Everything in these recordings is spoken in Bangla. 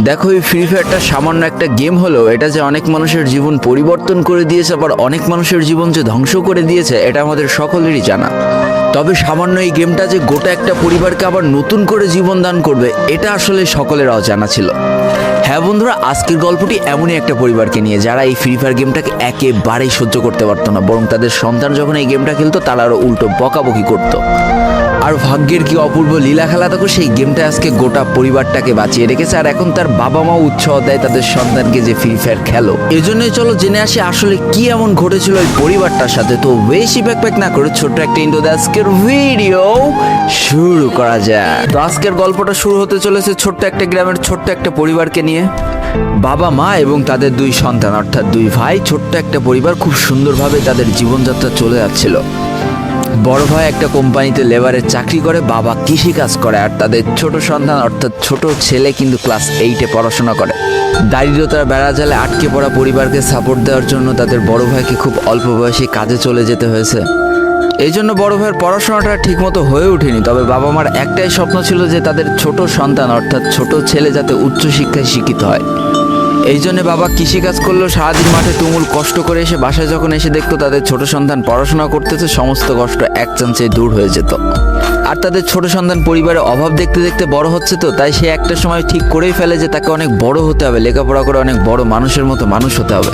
দেখো, এই ফ্রি ফায়ারটা সামান্য একটা গেম হলেও এটা যে অনেক মানুষের জীবন পরিবর্তন করে দিয়েছে, আবার অনেক মানুষের জীবন যে ধ্বংস করে দিয়েছে, এটা আমাদের সকলেরই জানা। তবে সামান্য এই গেমটা যে গোটা একটা পরিবারকে আবার নতুন করে জীবন দান করবে, এটা আসলে সকলের অজানা ছিল। হ্যাঁ বন্ধুরা, আজকের গল্পটি এমনই একটা পরিবারকে নিয়ে যারা এই ফ্রি ফায়ার গেমটাকে একেবারেই সহ্য করতে পারতো না, বরং তাদের সন্তান যখন এই গেমটা খেলতো তারা আরও উল্টো বকাবকি করতো। আর ভাগ্যের কি অপূর্ব লীলা খেলা, দেখো সেই গেমটা আজকে গোটা পরিবারটাকে বাঁচিয়ে রেখেছে। আর এখন তার বাবা মাও উৎসাহ দেয় তাদের সন্তানকে যে ফ্রি ফায়ার খেলো। এই জন্যই চলো জেনে আসি আসলে কি এমন ঘটেছিল ওই পরিবারটার সাথে। তো বেশি ব্যাকপ্যাক না করে ছোট্ট একটা ইন্ট্রো দিয়ে আজকের ভিডিও শুরু করা যায়। তো আজকের গল্পটা শুরু হতে চলেছে ছোট্ট একটা গ্রামের ছোট্ট একটা পরিবারকে নিয়ে। বাবা মা এবং তাদের দুই সন্তান অর্থাৎ দুই ভাই, ছোট্ট একটা পরিবার, খুব সুন্দরভাবে তাদের জীবনযাত্রা চলে যাচ্ছিল। বড় ভাই একটা কোম্পানিতে লেবারের চাকরি করে, বাবা কৃষিকাজ করে, আর তাদের ছোট সন্তান অর্থাৎ ছোট ছেলে কিন্তু ক্লাস 8-এ পড়াশোনা করে। দারিদ্রতার বেড়াজালে আটকে পড়া পরিবারকে সাপোর্ট দেওয়ার জন্য তাদের বড় ভাইকে খুব অল্প বয়সে কাজে চলে যেতে হয়েছে। এই জন্য বড় ভাইয়ের পড়াশোনাটা ঠিকমতো হয়ে ওঠেনি। তবে বাবা মার একটাই স্বপ্ন ছিল যে তাদের ছোট সন্তান অর্থাৎ ছোট ছেলে যাতে উচ্চশিক্ষায় শিক্ষিত হয়। এই জন্য বাবা কৃষিকাজ করলেও সারাদিন মাঠে তুমুল কষ্ট করে এসে বাসায় যখন এসে দেখতো তাদের ছোট সন্তান পড়াশোনা করতেছে, সমস্ত কষ্ট এক চান্সে দূর হয়ে যেত। আর তাদের ছোট সন্তান পরিবারের অভাব দেখতে দেখতে বড় হচ্ছে, তো তাই সে একটা সময় ঠিক করেই ফেলে যে তাকে অনেক বড় হতে হবে, লেখাপড়া করে অনেক বড় মানুষের মতো মানুষ হতে হবে।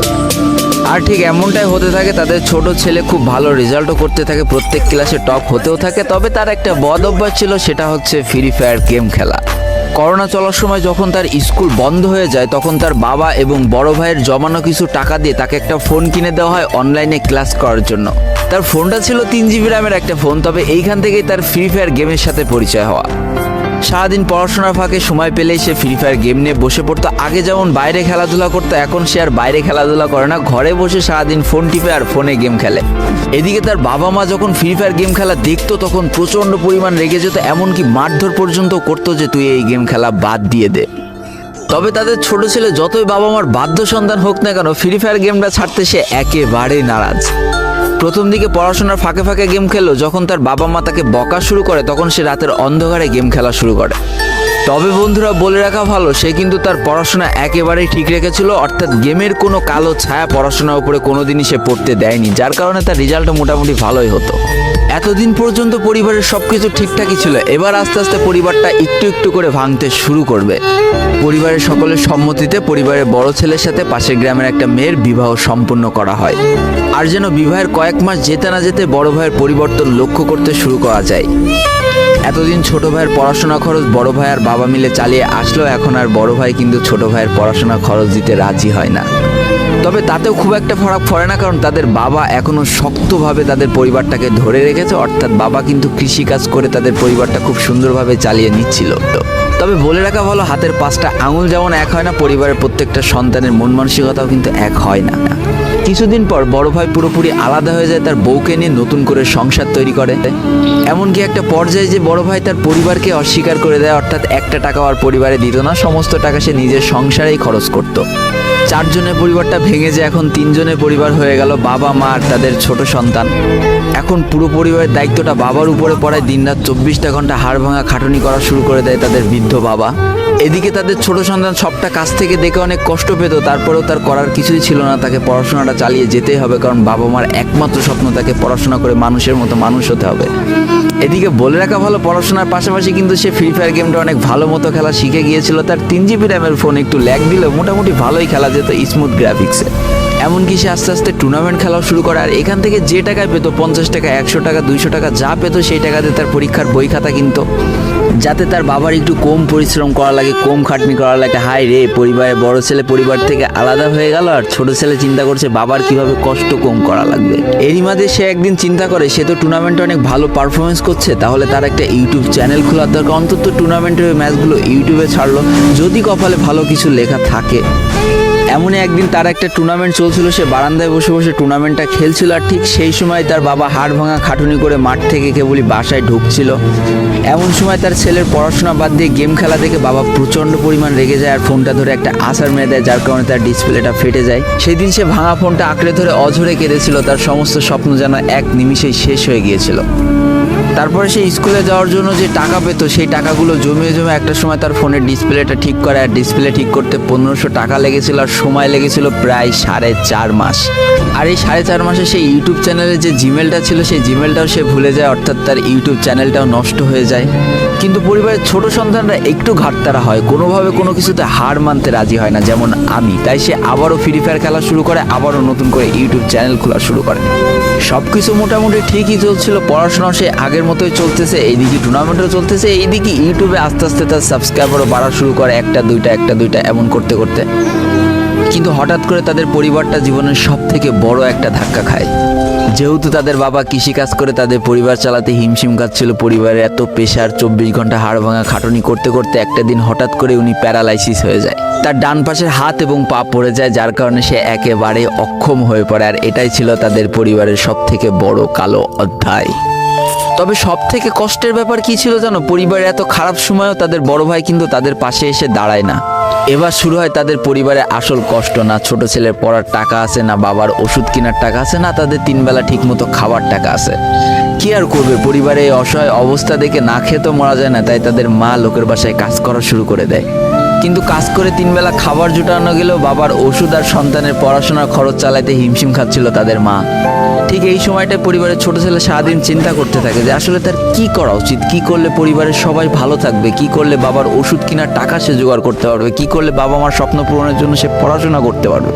আর ঠিক এমনটাই হতে থাকে। তাদের ছোট ছেলে খুব ভালো রেজাল্টও করতে থাকে, প্রত্যেক ক্লাসে টপ হতেও থাকে। তবে তার একটা বদ অভ্যাস ছিল, সেটা হচ্ছে ফ্রি ফায়ার গেম খেলা। করোনা চলার সময় যখন তার স্কুল বন্ধ হয়ে যায়, তখন তার বাবা এবং বড় ভাইয়ের জমানো কিছু টাকা দিয়ে তাকে একটা ফোন কিনে দেওয়া হয় অনলাইনে ক্লাস করার জন্য। তার ফোনটা ছিল 3 GB র্যামের একটা ফোন। তবে এইখান থেকেই তার ফ্রি ফায়ার গেমের সাথে পরিচয় হওয়া। সারাদিন পড়াশোনার ফাঁকে সময় পেলেই সে ফ্রি ফায়ার গেম নিয়ে বসে পড়তো। আগে যেমন বাইরে খেলাধুলা করতো, এখন সে আর বাইরে খেলাধুলা করে না, ঘরে বসে সারাদিন ফোন টিপে আর ফোনে গেম খেলে। এদিকে তার বাবা মা যখন ফ্রি ফায়ার গেম খেলা দেখতো তখন প্রচণ্ড পরিমাণ রেগে যেত, এমনকি মারধর পর্যন্ত করতো যে তুই এই গেম খেলা বাদ দিয়ে দে। তবে তাদের ছোট ছেলে যতই বাবা মার বাধ্য সন্তান হোক না কেন, ফ্রি ফায়ার গেমটা ছাড়তে সে একেবারেই নারাজ। প্রথম দিকে পড়াশোনার ফাঁকে ফাঁকে গেম খেললো, যখন তার বাবা মা তাকে বকা শুরু করে তখন সে রাতের অন্ধকারে গেম খেলা শুরু করে। তবে বন্ধুরা বলে রাখা ভালো, সে কিন্তু তার পড়াশোনা একেবারেই ঠিক রেখেছিল, অর্থাৎ গেমের কোনো কালো ছায়া পড়াশোনার উপরে কোনোদিনই সে পড়তে দেয়নি, যার কারণে তার রেজাল্টও মোটামুটি ভালোই হতো। এতদিন পর্যন্ত পরিবারের সবকিছু ঠিকঠাকই ছিল, এবার আস্তে আস্তে পরিবারটা একটু একটু করে ভাঙতে শুরু করবে। পরিবারের সকলের সম্মতিতে পরিবারের বড় ছেলের সাথে পাশের গ্রামের একটা মেয়ের বিবাহ সম্পন্ন করা হয়। আর যেন বিবাহের কয়েক মাস যেতে না যেতে বড় ভাইয়ের পরিবর্তন লক্ষ্য করতে শুরু করা যায়। এতদিন ছোট ভাইয়ের পড়াশোনা খরচ বড় ভাই আর বাবা মিলে চালিয়ে আসলো, এখন আর বড় ভাই কিন্তু ছোট ভাইয়ের পড়াশোনা খরচ দিতে রাজি হয় না। তবে তাতেও খুব একটা ফারাক পড়ে না, কারণ তাদের বাবা এখনো শক্তভাবে তাদের পরিবারটাকে ধরে রেখেছে, অর্থাৎ বাবা কিন্তু কৃষিকাজ করে তাদের পরিবারটা খুব সুন্দরভাবে চালিয়ে নিচ্ছিল। তবে বলে রাখা ভালো, হাতের 5টা আঙুল যেমন এক হয় না, পরিবারের প্রত্যেকটা সন্তানের মন মানসিকতাও কিন্তু এক হয় না। কিছুদিন পর বড় ভাই পুরোপুরি আলাদা হয়ে যায়, তার বউকে নিয়ে নতুন করে সংসার তৈরি করে। এমনকি একটা পর্যায়ে যে বড় ভাই তার পরিবারকে অস্বীকার করে দেয়, অর্থাৎ একটা টাকাও আর পরিবারে দিত না, সমস্ত টাকা সে নিজের সংসারেই খরচ করত। 4 জনের পরিবারটা ভেঙে যায় এখন 3 জনের পরিবার হয়ে গেল, বাবা মা আর তাদের ছোট সন্তান। এখন পুরো পরিবারের দায়িত্বটা বাবার উপরে পড়ায়, দিনরাত 24টা ঘন্টা হাড় ভাঙা খাটুনি করা শুরু করে দেয় তাদের বৃদ্ধ বাবা। এদিকে তাদের ছোট সন্তান সবটা কাছ থেকে দেখে অনেক কষ্ট পেত, তারপরেও তার করার কিছুই ছিল না, তাকে পড়াশোনাটা চালিয়ে যেতেই হবে, কারণ বাবা মার একমাত্র স্বপ্ন তাকে পড়াশোনা করে মানুষের মতো মানুষ হতে হবে। এদিকে বলে রাখা ভালো, পড়াশোনার পাশাপাশি কিন্তু সে ফ্রি ফায়ার গেমটা অনেক ভালো মতো খেলা শিখে গিয়েছিল। তার 3 GB র্যামের ফোন একটু ল্যাগ দিলেও মোটামুটি ভালোই খেলা যেত স্মুথ গ্রাফিক্সে। এমনকি সে আস্তে আস্তে টুর্নামেন্ট খেলাও শুরু করে। আর এখান থেকে যে টাকায় পেতো, 50 টাকা, 100 টাকা, 200 টাকা যা পেতো, সেই টাকাতে তার পরীক্ষার বই খাতা কিনতো, যাতে তার বাবার একটু কম পরিশ্রম করা লাগে, কম খাটনি করা লাগে। হায় রে, পরিবারের বড় ছেলে পরিবার থেকে আলাদা হয়ে গেল, আর ছোট ছেলে চিন্তা করছে বাবার কিভাবে কষ্ট কম করা লাগবে। এরই মাঝে সে একদিন চিন্তা করে, সে তো টুর্নামেন্টে অনেক ভালো পারফরমেন্স করছে, তাহলে তার একটা ইউটিউব চ্যানেল খোলার দরকার, অন্তত টুর্নামেন্টের ম্যাচগুলো ইউটিউবে ছাড়লো, যদি কপালে ভালো কিছু লেখা থাকে। এমনই একদিন তার একটা টুর্নামেন্ট চলছিল, সে বারান্দায় বসে বসে টুর্নামেন্টটা খেলছিল, আর ঠিক সেই সময় তার বাবা হাড় ভাঙা খাটুনি করে মাঠ থেকে কেবলই বাসায় ঢুকছিল। এমন সময় তার ছেলের পড়াশোনা বাদ দিয়ে গেম খেলা দেখে বাবা প্রচণ্ড পরিমাণ রেগে যায়, আর ফোনটা ধরে একটা আছাড় মেরে দেয়, যার কারণে তার ডিসপ্লেটা ফেটে যায়। সেই দিন সে ভাঙা ফোনটা আঁকড়ে ধরে অঝরে কেঁদেছিল, তার সমস্ত স্বপ্ন যেন এক নিমিষেই শেষ হয়ে গিয়েছিল। তারপরে সে স্কুলে যাওয়ার জন্য যে টাকা পেতো সেই টাকাগুলো জমিয়ে জমে একটা সময় তার ফোনের ডিসপ্লেটা ঠিক করে, আর ডিসপ্লে ঠিক করতে 1500 টাকা লেগেছিল, আর সময় লেগেছিল প্রায় 4.5 মাস। আর এই 4.5 মাসে সেই ইউটিউব চ্যানেলে যে জিমেলটা ছিল সেই জিমেলটাও সে ভুলে যায়, অর্থাৎ তার ইউটিউব চ্যানেলটাও নষ্ট হয়ে যায়। কিন্তু পরিবারের ছোট সন্তানরা একটু ঘাটতারা হয়, কোনোভাবে কোনো কিছুতে হার মানতে রাজি হয় না, যেমন আমি। তাই সে আবারও ফ্রি ফায়ার খেলা শুরু করে, আবারও নতুন করে ইউটিউব চ্যানেল খোলা শুরু করে। সব কিছু মোটামুটি ঠিকই চলছিল, পড়াশোনাও সে আগের মতোই চলতেছে, এইদিকে টুর্নামেন্টও চলতেছে, এইদিকে ইউটিউবে আস্তে আস্তে তার সাবস্ক্রাইবারও বাড়া শুরু করে, একটা দুইটা এমন করতে করতে। কিন্তু হঠাৎ করে তাদের পরিবারটা জীবনের সব থেকে বড় একটা ধাক্কা খায়। যেহেতু তাদের বাবা কৃষিকাজ করে তাদের পরিবার চালাতে হিমশিম খাচ্ছিল, পরিবারের এত প্রেশার, 24 ঘন্টা হাড় ভাঙা খাটুনি করতে করতে একটা দিন হঠাৎ করে উনি প্যারালাইসিস হয়ে যায়। তার ডান পাশের হাত এবং পা পড়ে যায়, যার কারণে সে একেবারে অক্ষম হয়ে পড়ে। আর এটাই ছিল তাদের পরিবারের সব থেকে বড় কালো অধ্যায়। তবে সব থেকে কষ্টের ব্যাপার কি ছিল জানো? পরিবারের এত খারাপ সময়ও তাদের বড় ভাই কিন্তু তাদের পাশে এসে দাঁড়ায় না। এবার শুরু হয় তাদের পরিবারে আসল কষ্ট। না ছোট ছেলের পড়ার টাকা আছে, না বাবার ওষুধ কেনার টাকা আছে, না তাদের 3 বেলা ঠিক মতো খাবার টাকা আছে। কি আর করবে, পরিবারে এই অসহায় অবস্থা দেখে না খেয়ে তো মরা যায় না, তাই তাদের মা লোকের বাসায় কাজ করা শুরু করে দেয়। কিন্তু কাজ করে 3 বেলা খাবার জোটানো গেলেও বাবার ওষুধ আর সন্তানের পড়াশোনার খরচ চালাতে হিমশিম খাচ্ছিল তাদের মা। ঠিক এই সময়টায় পরিবারের ছোট ছেলে সারাদিন চিন্তা করতে থাকে যে আসলে তার কি করা উচিত, কি করলে পরিবারের সবাই ভালো থাকবে, কি করলে বাবার ওষুধ কেনার টাকা সে জোগাড় করতে পারবে, কি করলে বাবা মার স্বপ্ন পূরণের জন্য সে পড়াশোনা করতে পারবে।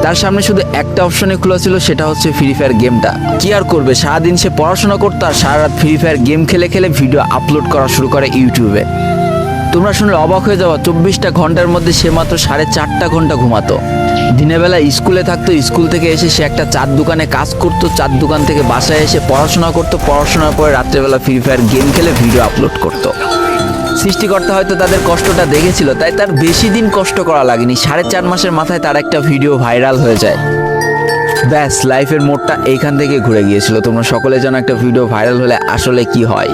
তার সামনে শুধু একটা অপশনে খোলা ছিল, সেটা হচ্ছে ফ্রি ফায়ার গেমটা। কি আর করবে, সারাদিন সে পড়াশোনা করতো আর সারা রাত ফ্রি ফায়ার গেম খেলে খেলে ভিডিও আপলোড করা শুরু করে ইউটিউবে। তোমরা শুনলে অবাক হয়ে যাওয়া, 24টা ঘন্টার মধ্যে সে মাত্র 4.5 ঘন্টা ঘুমাতো। দিনের বেলা স্কুলে থাকতো, স্কুল থেকে এসে সে একটা চার দোকানে কাজ করতো, চার দোকান থেকে বাসায় এসে পড়াশোনা করতো, পড়াশোনার পরে রাত্রেবেলা ফ্রি ফায়ার গেম খেলে ভিডিও আপলোড করতো। সৃষ্টিকর্তা হয়তো তাদের কষ্টটা দেখেছিল, তাই তার বেশি দিন কষ্ট করা লাগেনি। 4.5 মাসের মাথায় তার একটা ভিডিও ভাইরাল হয়ে যায়। ব্যাস, লাইফের মোড়টা এইখান থেকে ঘুরে গিয়েছিল। তোমরা সকলে জানো একটা ভিডিও ভাইরাল হলে আসলে কি হয়।